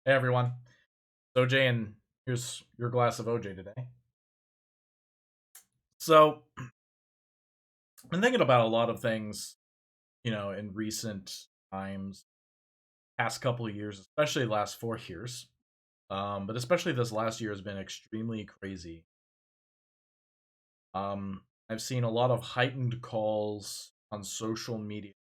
Hey everyone, it's OJ, and here's your glass of OJ today. So, I've been thinking about a lot of things, in recent times, past couple of years, especially the last 4 years. But especially this last year has been extremely crazy. I've seen a lot of heightened calls on social media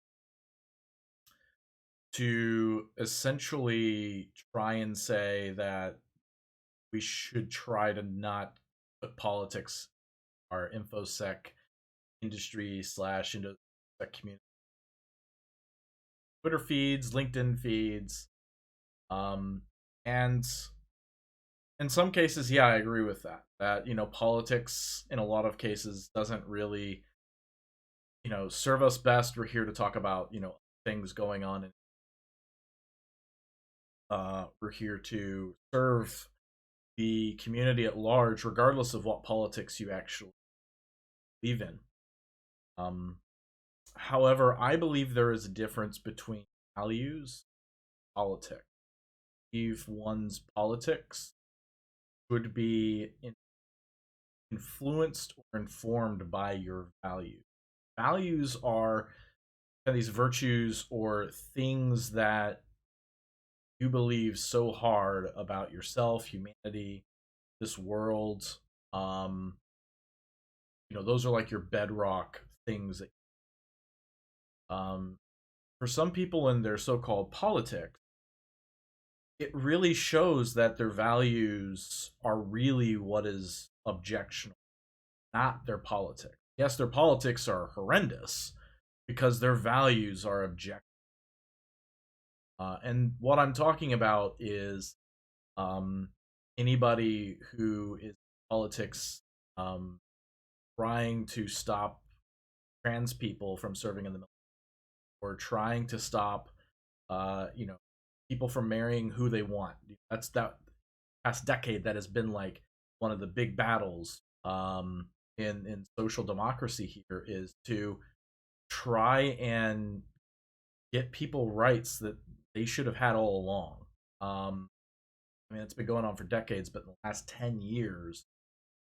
to essentially try and say that we should try to not put politics, our InfoSec industry slash into the community, Twitter feeds, LinkedIn feeds, um, and in some cases, yeah, I agree with that. That politics in a lot of cases doesn't really serve us best. We're here to talk about things going on, and we're here to serve the community at large, regardless of what politics you actually believe in. Um, However, I believe there is a difference between values and politics. If one's politics would be influenced or informed by your values. Values are these virtues or things that you believe so hard about yourself, humanity, this world. Um, those are like your bedrock things. Um, for some people in their so-called politics, it really shows that their values are really what is objectionable, not their politics. Yes, their politics are horrendous because their values are objective. And what I'm talking about is um, anybody who is in politics um, trying to stop trans people from serving in the military, or trying to stop, people from marrying who they want. That's that past decade that has been like one of the big battles in social democracy here is to try and get people rights that they should have had all along. Um, I mean, it's been going on for decades, but in the last 10 years,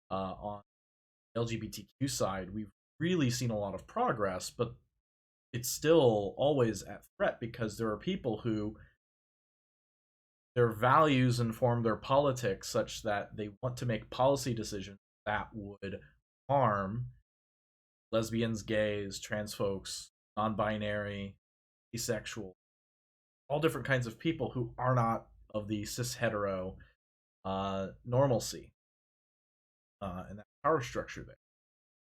on the LGBTQ side, we've really seen a lot of progress, but it's still always at threat because there are people who their values inform their politics such that they want to make policy decisions that would harm lesbians, gays, trans folks, non binary, asexual, all different kinds of people who are not of the cis hetero normalcy and that power structure there.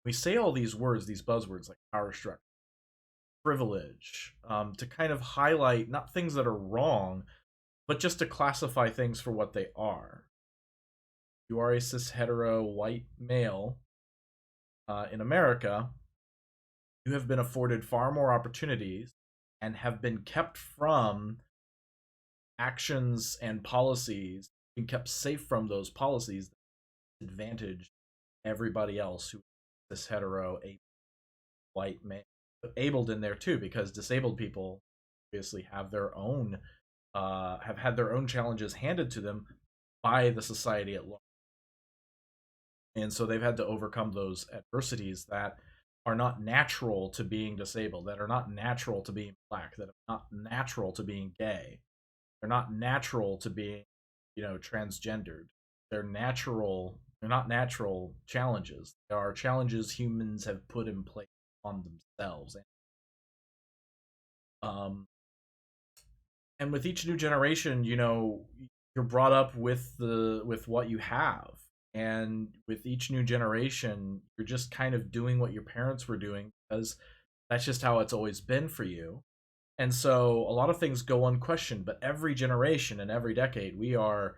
We say all these words, these buzzwords like power structure, privilege, to kind of highlight not things that are wrong, but just to classify things for what they are. You are a cis hetero white male in America. You have been afforded far more opportunities and have been kept from actions and policies, been kept safe from those policies that advantage everybody else who is cis hetero, a white male. Abled in there too, because disabled people obviously have had their own challenges handed to them by the society at large, and so they've had to overcome those adversities that are not natural to being disabled, that are not natural to being black, that are not natural to being gay, they're not natural to being transgendered. They're not natural challenges. There are challenges humans have put in place on themselves. um and with each new generation, you're brought up with what you have, and with each new generation you're just kind of doing what your parents were doing because that's just how it's always been for you. And so a lot of things go unquestioned, but every generation and every decade we are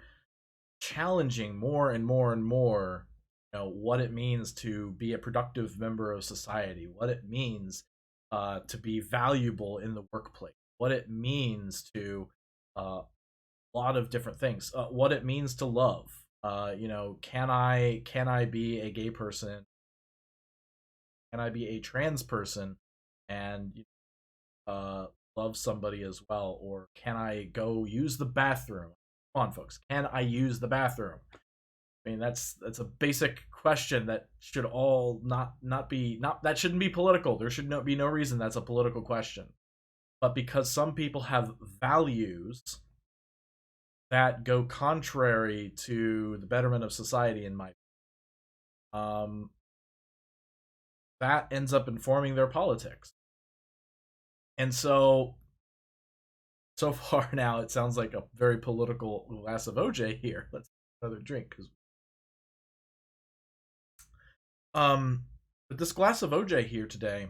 challenging more and more and more, what it means to be a productive member of society, what it means to be valuable in the workplace, what it means to a lot of different things, what it means to love. Can I be a gay person, can I be a trans person and uh love somebody as well, or can I go use the bathroom? Come on, folks. Can I use the bathroom? I mean, that's a basic question that should all not be not that shouldn't be political. There should be no reason that's a political question. But because some people have values that go contrary to the betterment of society, in my um, that ends up informing their politics. And so far now, it sounds like a very political glass of OJ here. Let's have another drink because um, but this glass of OJ here today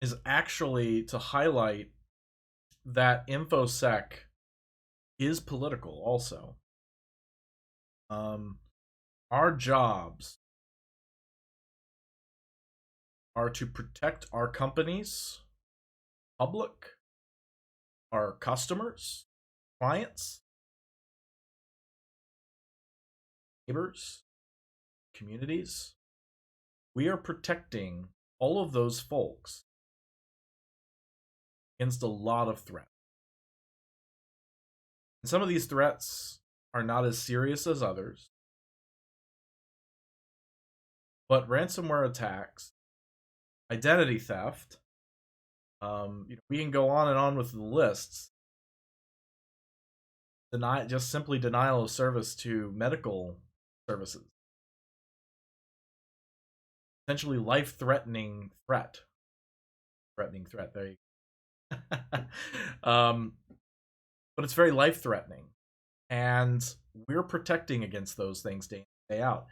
is actually to highlight that InfoSec is political. Also, um, our jobs are to protect our companies, public, our customers, clients, neighbors, communities. We are protecting all of those folks against a lot of threats. And some of these threats are not as serious as others, but ransomware attacks, identity theft, we can go on and on with the lists. Just simply denial of service to medical services, essentially life-threatening threat. Threatening threat. There you go. But it's very life-threatening, and we're protecting against those things day in, day out.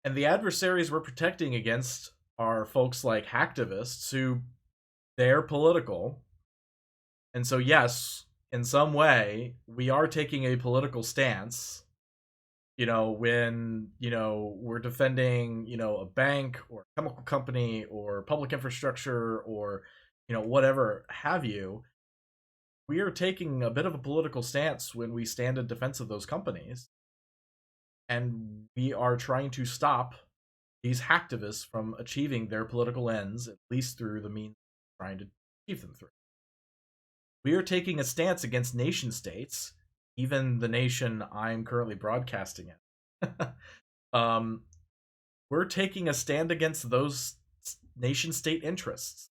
And the adversaries we're protecting against are folks like hacktivists who they're political. And so, yes, in some way, we are taking a political stance, when, we're defending, a bank or a chemical company or public infrastructure or, whatever have you. We are taking a bit of a political stance when we stand in defense of those companies. And we are trying to stop these hacktivists from achieving their political ends, at least through the means of trying to achieve them through. We are taking a stance against nation states, even the nation I'm currently broadcasting in. We're taking a stand against those nation state interests.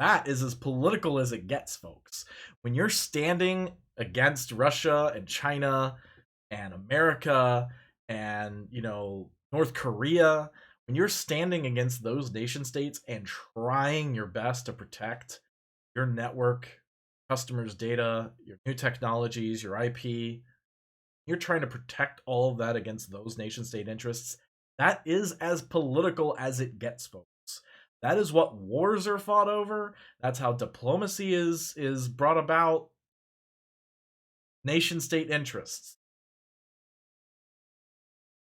That is as political as it gets, folks. When you're standing against Russia and China and America and, North Korea, when you're standing against those nation states and trying your best to protect your network, customers' data, your new technologies, your IP, you're trying to protect all of that against those nation state interests. That is as political as it gets, folks. That is what wars are fought over. That's how diplomacy is brought about. Nation state interests.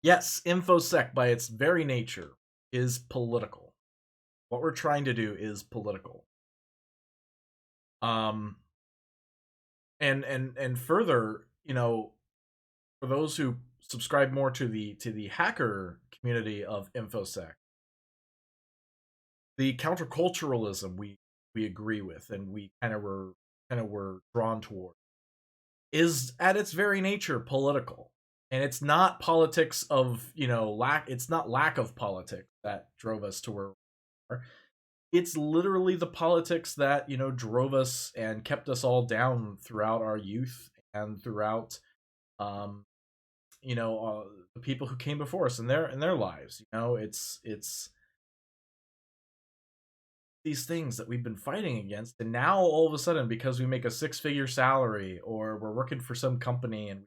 Yes, InfoSec by its very nature is political. What we're trying to do is political. And further, for those who subscribe more to the hacker community of InfoSec, the counterculturalism we agree with and we kind of were drawn toward is at its very nature political. And it's not politics of, it's not lack of politics that drove us to where we are. It's literally the politics that, drove us and kept us all down throughout our youth and throughout the people who came before us in their lives. It's these things that we've been fighting against, and now all of a sudden, because we make a six-figure salary or we're working for some company and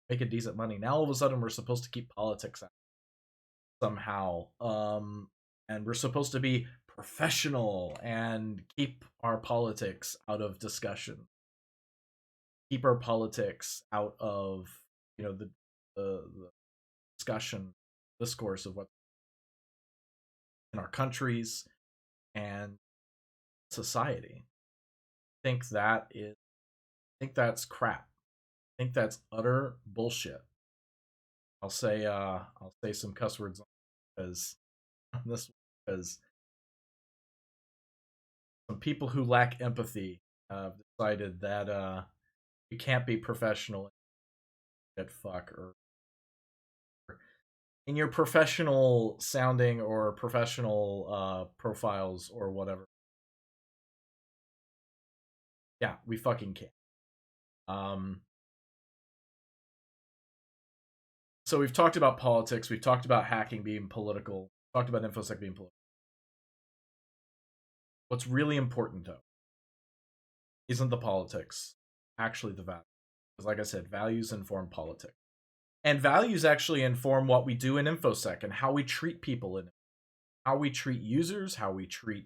make a decent money, now all of a sudden we're supposed to keep politics out somehow, and we're supposed to be professional and keep our politics out of discussion, keep our politics out of the discussion, discourse of what in our countries and society. I think that's crap. I think that's utter bullshit. I'll say some cuss words because this because some people who lack empathy decided that we can't be professional. shit fuck or in your professional sounding or professional profiles or whatever. Yeah, we fucking can. So we've talked about politics, we've talked about hacking being political, talked about InfoSec being political. What's really important though isn't the politics, actually the values. Because like I said, values inform politics. And values actually inform what we do in InfoSec and how we treat people in it. How we treat users, how we treat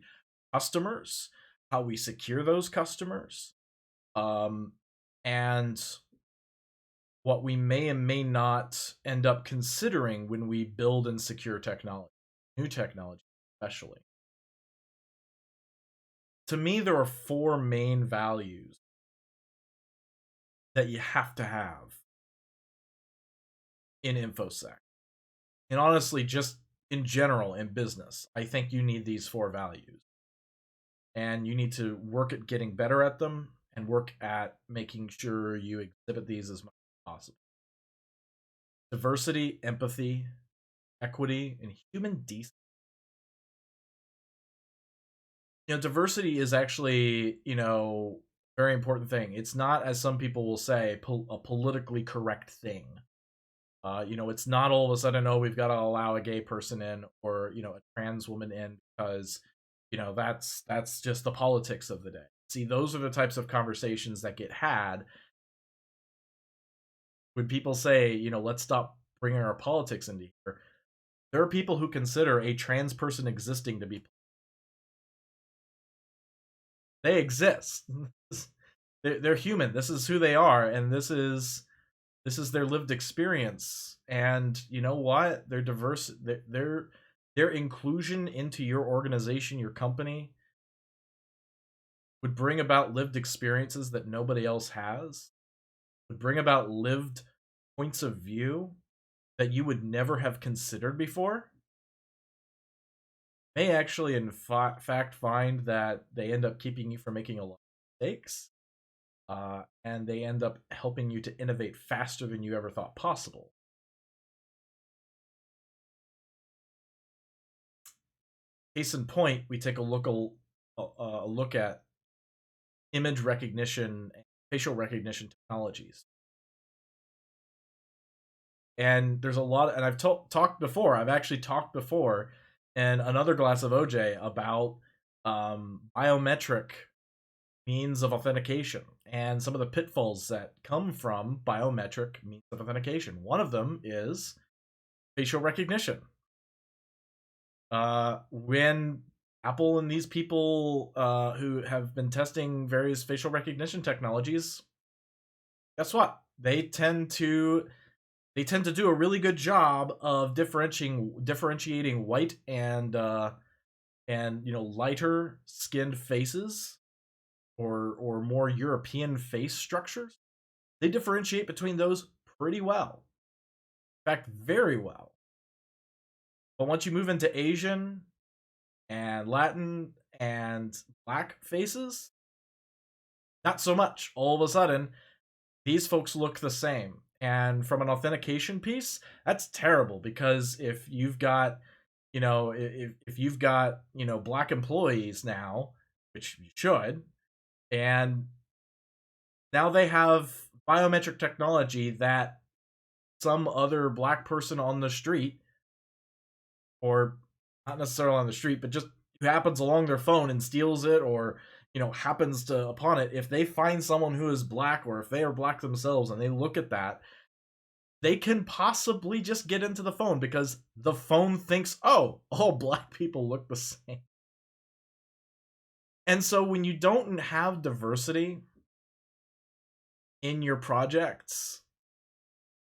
customers, how we secure those customers, and what we may and may not end up considering when we build and secure technology, new technology especially. To me, there are four main values that you have to have in InfoSec. And honestly, just in general in business, I think you need these four values. And you need to work at getting better at them and work at making sure you exhibit these as much as possible. Diversity, empathy, equity, and human decency. Diversity is actually, very important thing. It's not, as some people will say, a politically correct thing. It's not all of a sudden, oh, we've got to allow a gay person in or, a trans woman in because, that's just the politics of the day. See, those are the types of conversations that get had when people say, let's stop bringing our politics into here. There are people who consider a trans person existing to be. They exist. They're human. This is who they are, and this is their lived experience. And you know what? Their diverse, their inclusion into your organization, your company, would bring about lived experiences that nobody else has. Would bring about lived points of view that you would never have considered before. May actually, in fact, find that they end up keeping you from making a lot of mistakes. And they end up helping you to innovate faster than you ever thought possible. Case in point, we take a look at image recognition and facial recognition technologies. And there's a lot, and I've talked before. I've actually talked before in another glass of OJ about biometric means of authentication and some of the pitfalls that come from biometric means of authentication. One of them is facial recognition. When Apple and these people who have been testing various facial recognition technologies, guess what? They tend to do a really good job of differentiating white and lighter skinned faces or more European face structures. They differentiate between those pretty well. In fact, very well. But once you move into Asian and Latin and black faces, not so much. All of a sudden, these folks look the same. And from an authentication piece, that's terrible because if you've got, if you've got, black employees now, which you should, and now they have biometric technology that some other black person on the street, or not necessarily on the street, but just who happens along their phone and steals it or happens to upon it, if they find someone who is black or if they are black themselves and they look at that, they can possibly just get into the phone because the phone thinks, oh, all black people look the same. And so when you don't have diversity in your projects,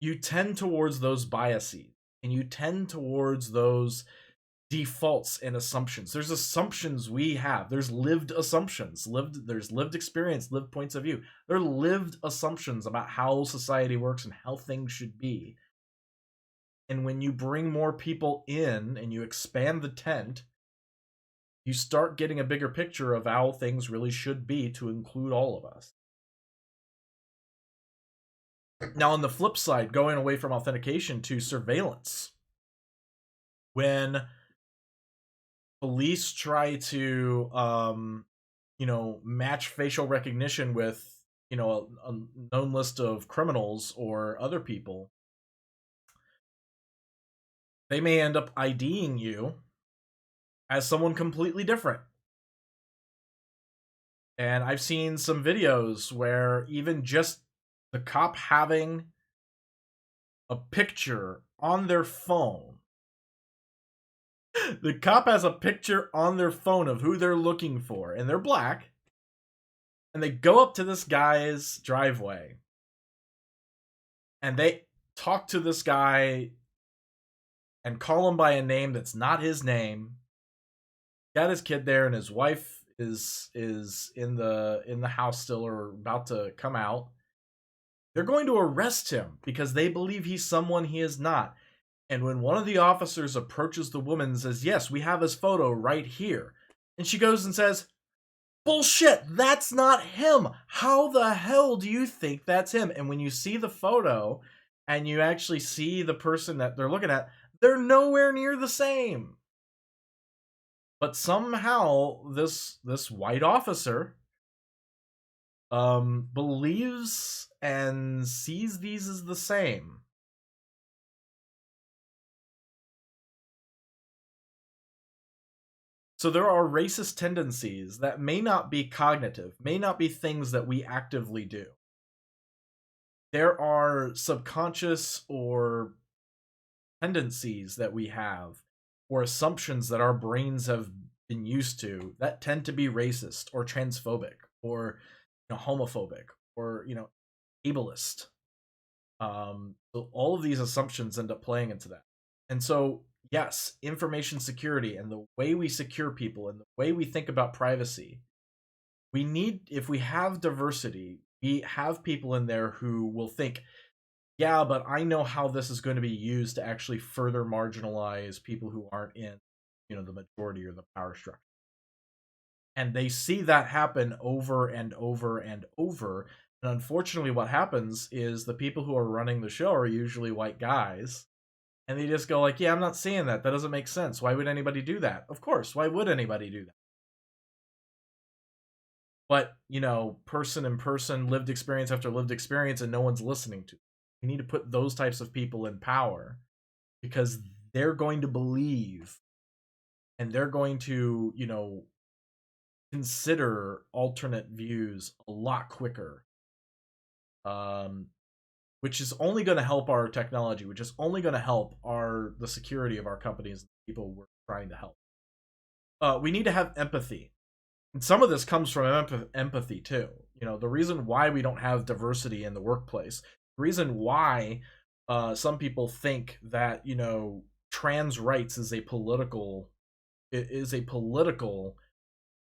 you tend towards those biases and you tend towards those defaults and assumptions. There's assumptions we have. There's lived assumptions. There's lived experience, lived points of view. There are lived assumptions about how society works and how things should be. And when you bring more people in and you expand the tent, you start getting a bigger picture of how things really should be to include all of us. Now, on the flip side, going away from authentication to surveillance, when police try to, match facial recognition with, a known list of criminals or other people, they may end up IDing you as someone completely different. And I've seen some videos where even just the cop having a picture on their phone, the cop has a picture on their phone of who they're looking for, and they're black, and they go up to this guy's driveway, and they talk to this guy and call him by a name that's not his name. Got his kid there, and his wife is in the house still, or about to come out. They're going to arrest him because they believe he's someone he is not. And when one of the officers approaches the woman and says, "Yes, we have his photo right here," and she goes and says, "Bullshit, that's not him. How the hell do you think that's him?" And when you see the photo and you actually see the person that they're looking at, they're nowhere near the same. But somehow this white officer believes and sees these as the same. So there are racist tendencies that may not be cognitive, may not be things that we actively do. There are subconscious or tendencies that we have, or assumptions that our brains have been used to, that tend to be racist or transphobic or homophobic or ableist. So all of these assumptions end up playing into that. And so, yes, information security and the way we secure people and the way we think about privacy, we need, if we have diversity, we have people in there who will think, yeah, but I know how this is going to be used to actually further marginalize people who aren't in, the majority or the power structure. And they see that happen over and over and over. And unfortunately, what happens is the people who are running the show are usually white guys. And they just go like, yeah, I'm not seeing that. That doesn't make sense. Why would anybody do that? Of course, why would anybody do that? But, person in person, lived experience after lived experience, and no one's listening to. We need to put those types of people in power because they're going to believe and they're going to, consider alternate views a lot quicker. Which is only going to help our technology, which is only going to help the security of our companies and the people we're trying to help. We need to have empathy. And some of this comes from empathy too. The reason why we don't have diversity in the workplace, the reason why some people think that, trans rights is a political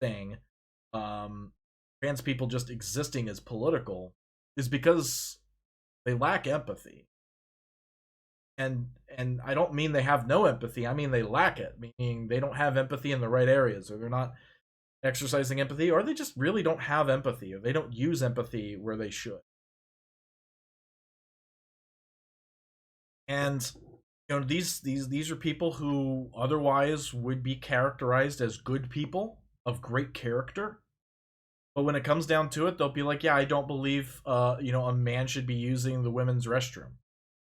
thing, trans people just existing as political, is because they lack empathy. And I don't mean they have no empathy. I mean they lack it, meaning they don't have empathy in the right areas, or they're not exercising empathy, or they just really don't have empathy, or they don't use empathy where they should. And these are people who otherwise would be characterized as good people of great character. But when it comes down to it, they'll be like, yeah, I don't believe a man should be using the women's restroom,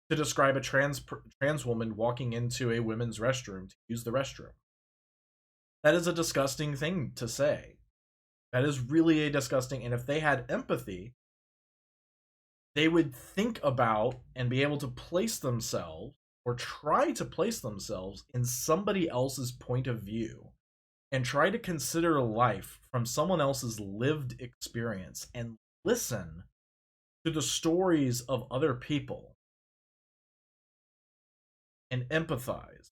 to describe a trans woman walking into a women's restroom to use the restroom. That is a disgusting thing to say. That is really a disgusting, and if they had empathy, they would think about and be able to place themselves, or try to place themselves, in somebody else's point of view, and try to consider life from someone else's lived experience, and listen to the stories of other people and empathize.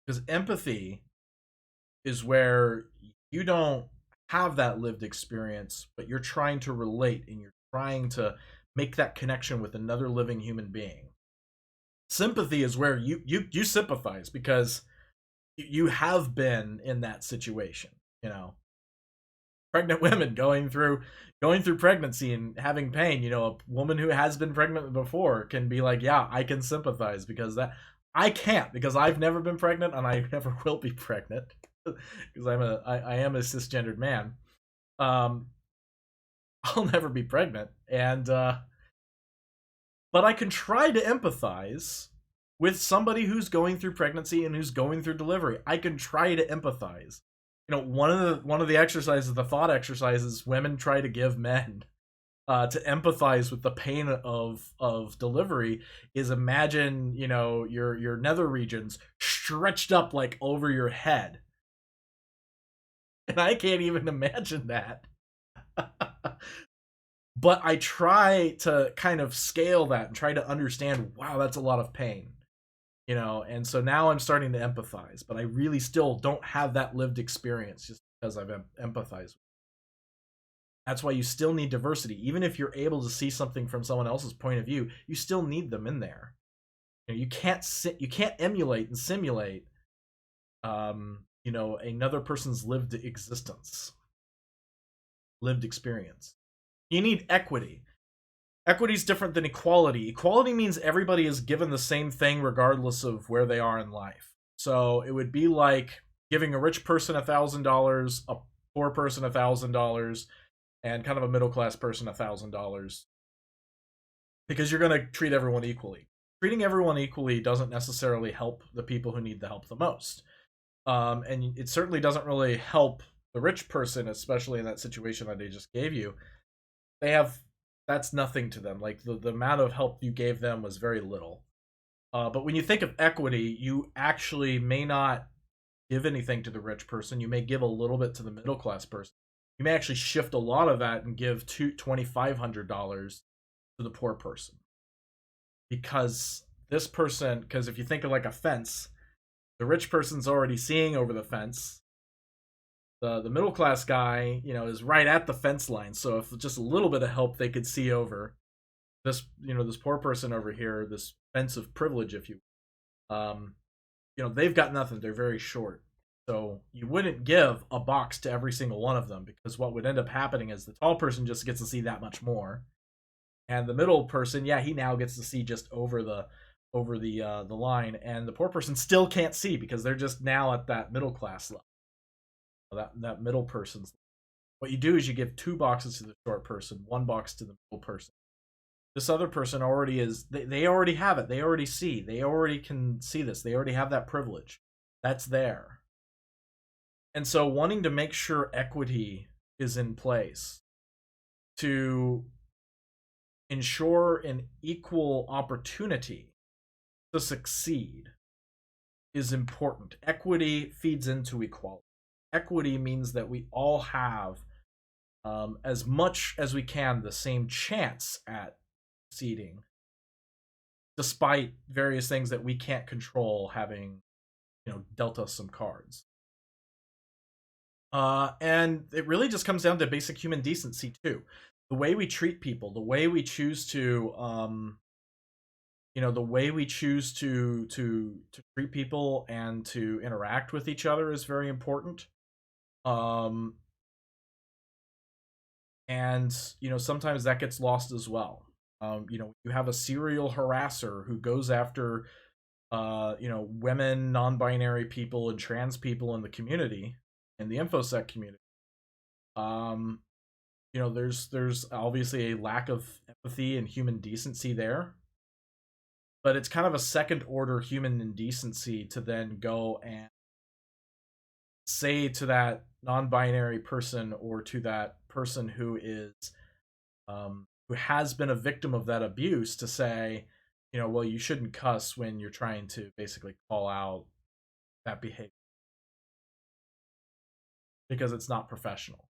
Because empathy is where you don't have that lived experience, but you're trying to relate and you're trying to make that connection with another living human being. Sympathy is where you sympathize because you have been in that situation. pregnant women going through pregnancy and having pain. A woman who has been pregnant before can be like, yeah, I can sympathize, because that I can't, because I've never been pregnant and I never will be pregnant because I am a cisgendered man. Um, I'll never be pregnant, and but I can try to empathize with somebody who's going through pregnancy and who's going through delivery. I can try to empathize. One of the exercises, the thought exercises women try to give men to empathize with the pain of delivery is imagine, your nether regions stretched up like over your head, and I can't even imagine that. But I try to kind of scale that and try to understand, wow, that's a lot of pain. And so now I'm starting to empathize, but I really still don't have that lived experience just because I've empathized. That's why you still need diversity. Even if you're able to see something from someone else's point of view, you still need them in there. You can't emulate and simulate another person's lived existence, lived experience. You need equity. Equity is different than equality. Equality means everybody is given the same thing regardless of where they are in life. So it would be like giving a rich person $1,000, a poor person $1,000, and kind of a middle class person $1,000, because you're going to treat everyone equally. Treating everyone equally doesn't necessarily help the people who need the help the most, and it certainly doesn't really help the rich person, especially in that situation that I just gave you. That's nothing to them. Like the amount of help you gave them was very little. But when you think of equity, you actually may not give anything to the rich person. You may give a little bit to the middle class person. You may actually shift a lot of that and give $2,500 to the poor person, because because if you think of like a fence, the rich person's already seeing over the fence. The middle class guy, is right at the fence line. So if just a little bit of help they could see over this poor person over here, this fence of privilege, if you, they've got nothing. They're very short. So you wouldn't give a box to every single one of them, because what would end up happening is the tall person just gets to see that much more, and the middle person, yeah, he now gets to see just over the line, and the poor person still can't see because they're just now at that middle class level, that middle person's. What you do is you give 2 boxes to the short person, 1 box to the middle person. This other person already is, they already have it. They already see. They already can see this. They already have that privilege. That's there. And so wanting to make sure equity is in place to ensure an equal opportunity to succeed is important. Equity feeds into equality. Equity means that we all have, as much as we can, the same chance at succeeding, despite various things that we can't control having, dealt us some cards. And it really just comes down to basic human decency too. The way we treat people, the way we choose to, the way we choose to treat people and to interact with each other is very important. Um, and sometimes that gets lost as well. You have a serial harasser who goes after, women, non-binary people, and trans people in the community, in the InfoSec community. There's obviously a lack of empathy and human decency there, but it's kind of a second order human indecency to then go and say to that non-binary person, or to that person who is, who has been a victim of that abuse, to say, well, you shouldn't cuss when you're trying to basically call out that behavior, because it's not professional.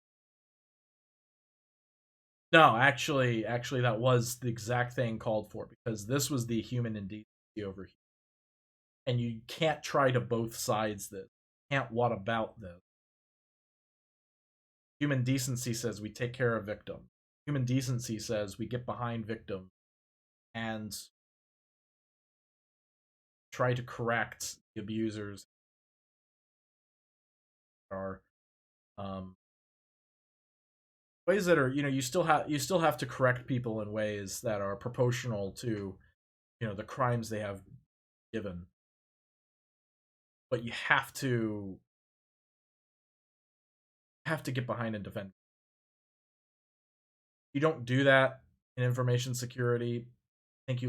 No, actually, that was the exact thing called for, because this was the human indecency over here, and you can't try to both sides this. You can't what about this. Human decency says we take care of victims. Human decency says we get behind victims and try to correct the abusers are, ways that are, you still have to correct people in ways that are proportional to, the crimes they have given, but you have to get behind and defend. You don't do that in information security. I think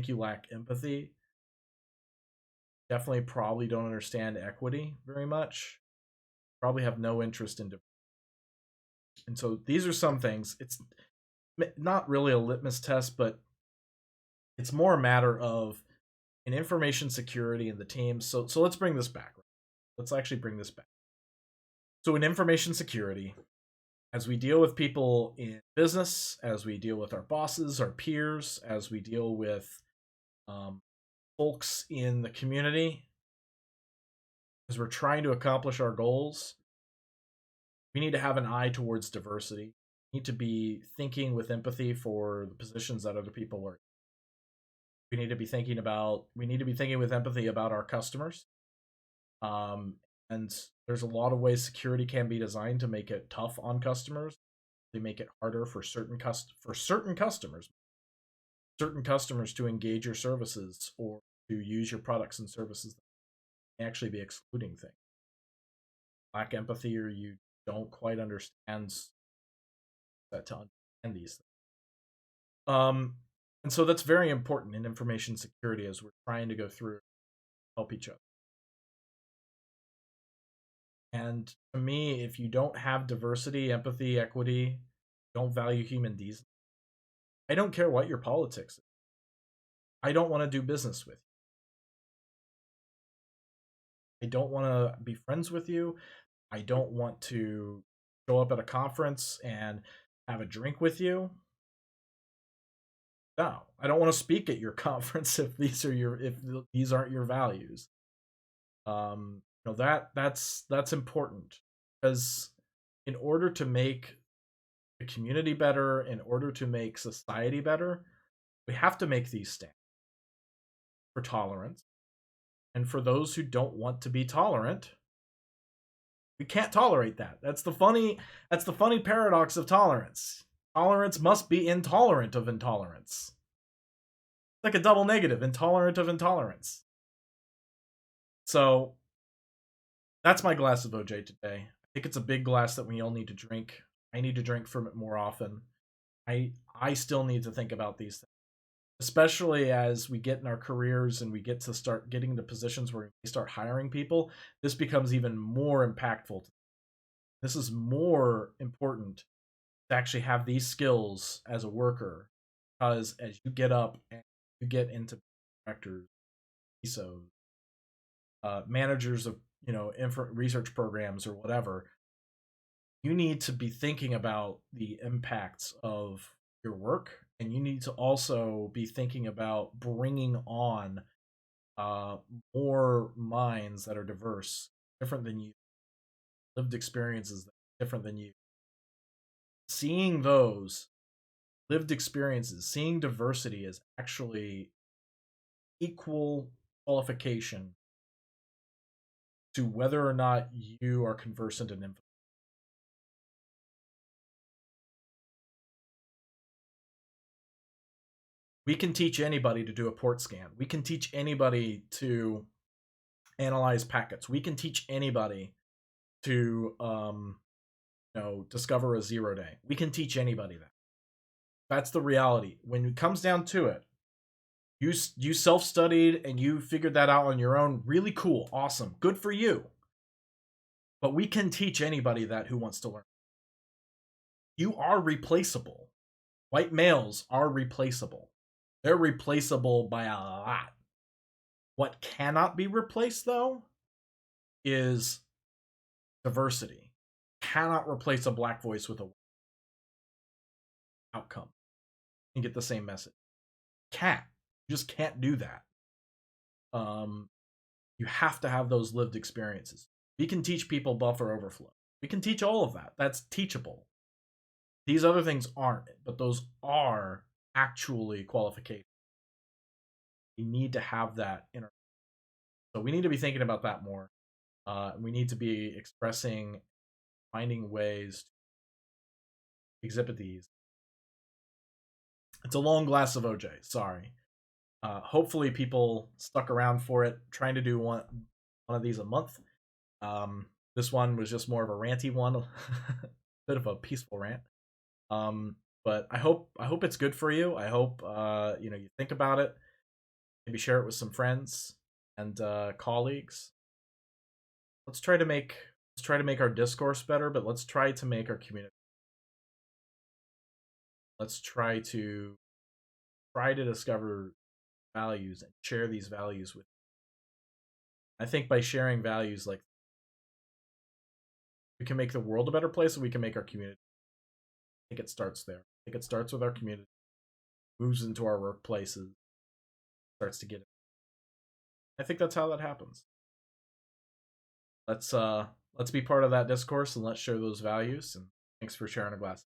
you lack empathy. Definitely probably don't understand equity very much. Probably have no interest in, and so these are some things. It's not really a litmus test, but it's more a matter of in information security and the teams. So let's bring this back. Let's actually bring this back. So in information security, as we deal with people in business, as we deal with our bosses, our peers, as we deal with um, folks in the community, as we're trying to accomplish our goals, we need to have an eye towards diversity. We need to be thinking with empathy for the positions that other people are. We need to be thinking with empathy about our customers. Um, and there's a lot of ways security can be designed to make it tough on customers. They make it harder for certain customers to engage your services or to use your products and services that may actually be excluding things. Lack empathy, or you don't quite understand that to understand these things. And so that's very important in information security as we're trying to go through help each other. And to me, if you don't have diversity, empathy, equity, don't value human decency, I don't care what your politics is. I don't want to do business with you. I don't want to be friends with you. I don't want to show up at a conference and have a drink with you. No, I don't want to speak at your conference if these aren't your values. That's important because in order to make the community better, in order to make society better, we have to make these standards for tolerance. And for those who don't want to be tolerant, we can't tolerate that. That's the funny paradox of tolerance. Tolerance must be intolerant of intolerance. It's like a double negative, intolerant of intolerance. So that's my glass of OJ today. I think it's a big glass that we all need to drink. I need to drink from it more often. I still need to think about these things, especially as we get in our careers and we get to start getting into positions where we start hiring people. This becomes even more impactful. This is more important to actually have these skills as a worker, because as you get up and you get into directors, CISOs, managers of research programs or whatever, you need to be thinking about the impacts of your work, and you need to also be thinking about bringing on uh, more minds that are diverse, different than you, lived experiences that are different than you. Seeing those lived experiences, seeing diversity as actually equal qualification to whether or not you are conversant in info. We can teach anybody to do a port scan. We can teach anybody to analyze packets. We can teach anybody to discover a 0-day. We can teach anybody that. That's the reality. When it comes down to it, you self-studied and you figured that out on your own. Really cool, awesome, good for you. But we can teach anybody that who wants to learn. You are replaceable. White males are replaceable. They're replaceable by a lot. What cannot be replaced, though, is diversity. Cannot replace a black voice with a outcome and get the same message. Can't. You just can't do that. Um, you have to have those lived experiences. We can teach people buffer overflow. We can teach all of that. That's teachable. These other things aren't, but those are actually qualifications. We need to have that in our. So we need to be thinking about that more. We need to be expressing finding ways to exhibit these. It's a long glass of OJ. Sorry. Hopefully, people stuck around for it. Trying to do one of these a month. This one was just more of a ranty one, a bit of a peaceful rant. But I hope it's good for you. I hope you think about it. Maybe share it with some friends and colleagues. Let's try to make our discourse better, but let's try to make our community. Let's try to discover values and share these values with. I think by sharing values like we can make the world a better place, and we can make our community. I think it starts there. I think it starts with our community, moves into our workplaces, starts to get it. I think that's how that happens. Let's be part of that discourse and let's share those values. And thanks for sharing a glass.